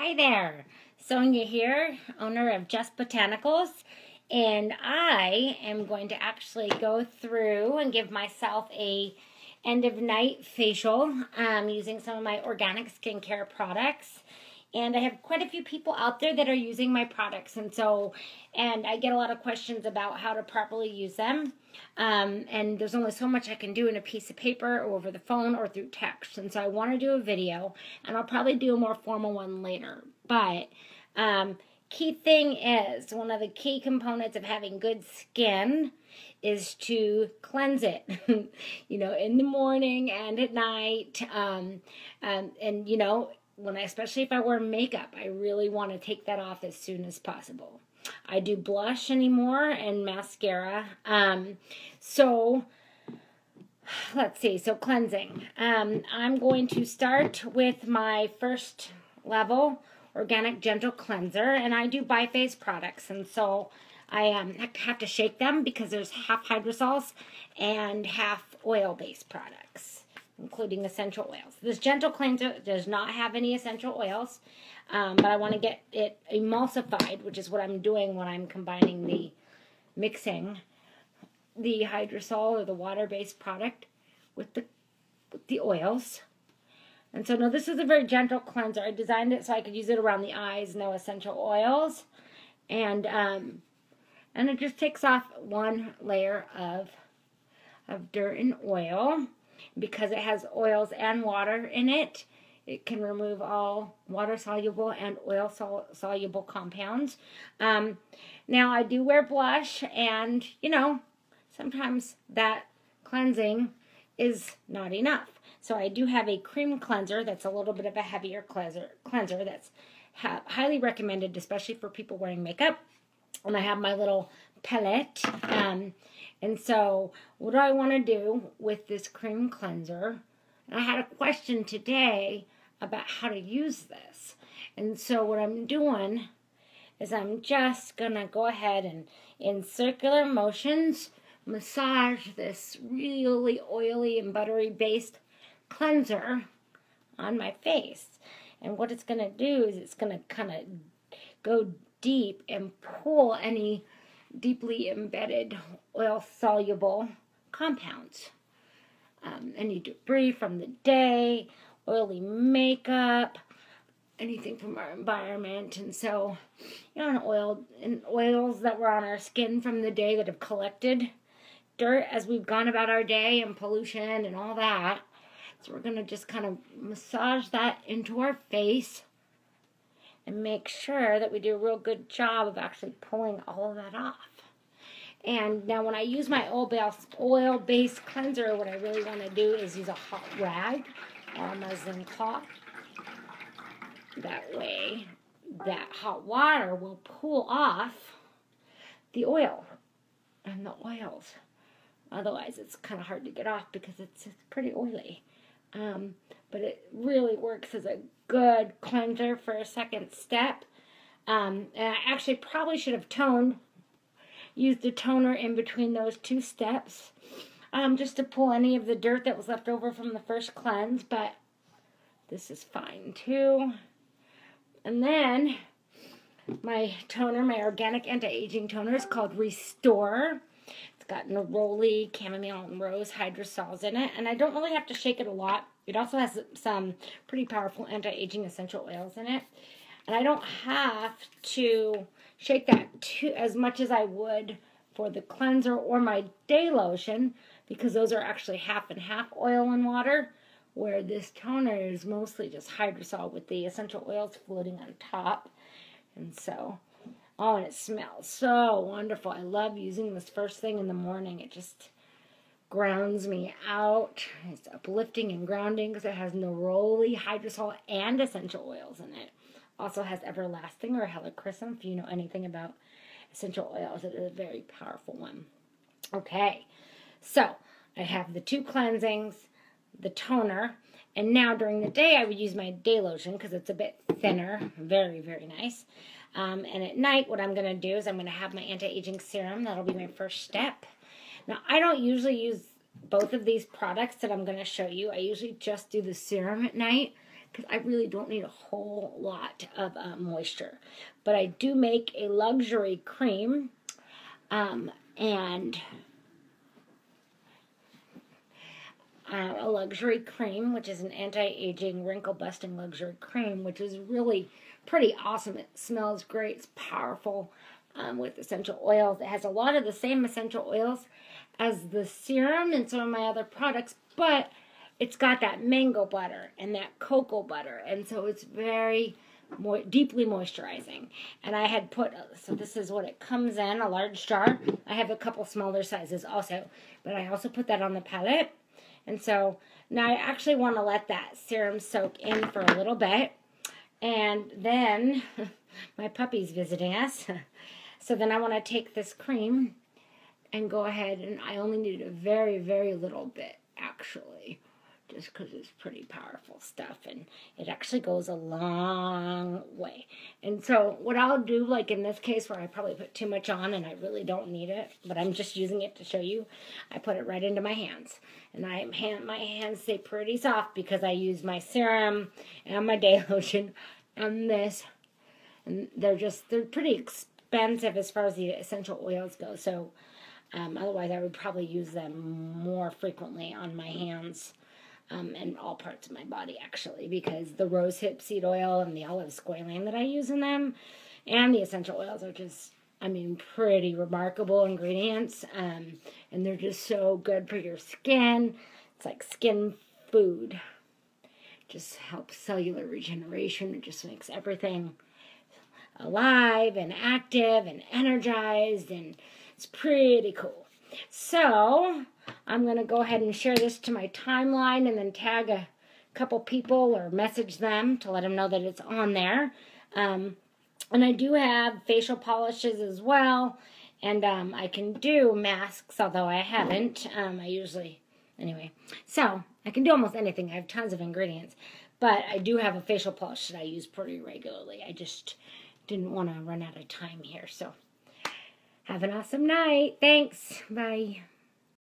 Hi there, Sonia here, owner of Just Botanicals, and I am going to actually go through and give myself a end of night facial using some of my organic skincare products. And I have quite a few people out there that are using my products, and I get a lot of questions about how to properly use them. And there's only so much I can do in a piece of paper or over the phone or through text. And so I want to do a video, and I'll probably do a more formal one later. But key thing is, one of the key components of having good skin is to cleanse it, in the morning and at night. Especially if I wear makeup, I really want to take that off as soon as possible. I do blush anymore and mascara. So let's see. So cleansing. I'm going to start with my first level organic gentle cleanser, and I do biphase products, and so I have to shake them because there's half hydrosols and half oil-based products, including essential oils. This gentle cleanser does not have any essential oils, but I want to get it emulsified, which is what I'm doing when I'm mixing the hydrosol or the water-based product with the oils. And so, no, this is a very gentle cleanser. I designed it so I could use it around the eyes, no essential oils. And it just takes off one layer of dirt and oil. Because it has oils and water in it, it can remove all water-soluble and oil-soluble compounds. Now, I do wear blush, and, sometimes that cleansing is not enough. So I do have a cream cleanser that's a little bit of a heavier cleanser that's highly recommended, especially for people wearing makeup. And I have my little pellet. And so what do I want to do with this cream cleanser? And I had a question today about how to use this. And so what I'm doing is I'm just going to go ahead and in circular motions massage this really oily and buttery based cleanser on my face. And what it's going to do is it's going to kind of go deep and pull any deeply embedded oil-soluble compounds. Any debris from the day, oily makeup, anything from our environment. And so, oils that were on our skin from the day that have collected dirt as we've gone about our day and pollution and all that. So we're going to just kind of massage that into our face and make sure that we do a real good job of actually pulling all of that off. And now when I use my oil-based cleanser, what I really want to do is use a hot rag or a muslin cloth. That way, that hot water will pull off the oil and the oils. Otherwise, it's kind of hard to get off because it's pretty oily. But it really works as a good cleanser for a second step. And I actually probably should have used a toner in between those two steps, just to pull any of the dirt that was left over from the first cleanse, but this is fine too. And then my toner, my organic anti-aging toner, is called Restore. It's got neroli, chamomile, and rose hydrosols in it, and I don't really have to shake it a lot. It also has some pretty powerful anti-aging essential oils in it, and I don't have to shake that as much as I would for the cleanser or my day lotion, because those are actually half and half oil and water, where this toner is mostly just hydrosol with the essential oils floating on top. And so, and it smells so wonderful. I love using this first thing in the morning. It just grounds me out. It's uplifting and grounding because it has neroli, hydrosol, and essential oils in it. Also has everlasting or helichrysum, if you know anything about essential oils. It is a very powerful one. Okay, so I have the two cleansings, the toner, and now during the day I would use my day lotion because it's a bit thinner. Very, very nice. And at night what I'm going to do is I'm going to have my anti-aging serum. That'll be my first step. Now, I don't usually use both of these products that I'm going to show you. I usually just do the serum at night because I really don't need a whole lot of moisture. But I do make a luxury cream, a luxury cream, which is an anti-aging, wrinkle-busting luxury cream, which is really pretty awesome. It smells great. It's powerful with essential oils. It has a lot of the same essential oils as the serum and some of my other products, but it's got that mango butter and that cocoa butter, and so it's very deeply moisturizing. And I had put, so this is what it comes in, a large jar. I have a couple smaller sizes also, but I also put that on the palette. And so now I actually want to let that serum soak in for a little bit. And then my puppy's visiting us. So then I want to take this cream and go ahead, and I only need a very, very little bit actually, just because it's pretty powerful stuff, and it actually goes a long way. And so what I'll do, like in this case where I probably put too much on and I really don't need it, but I'm just using it to show you, I put it right into my hands. And my hands stay pretty soft because I use my serum and my day lotion and this. And they're pretty expensive as far as the essential oils go. So otherwise I would probably use them more frequently on my hands. And all parts of my body, actually, because the rosehip seed oil and the olive squalane that I use in them and the essential oils are just, I mean, pretty remarkable ingredients, and they're just so good for your skin. It's like skin food. Just helps cellular regeneration. It just makes everything alive and active and energized, and it's pretty cool. So I'm going to go ahead and share this to my timeline and then tag a couple people or message them to let them know that it's on there. And I do have facial polishes as well. And I can do masks, although I haven't. Anyway. So I can do almost anything. I have tons of ingredients. But I do have a facial polish that I use pretty regularly. I just didn't want to run out of time here. So have an awesome night. Thanks. Bye.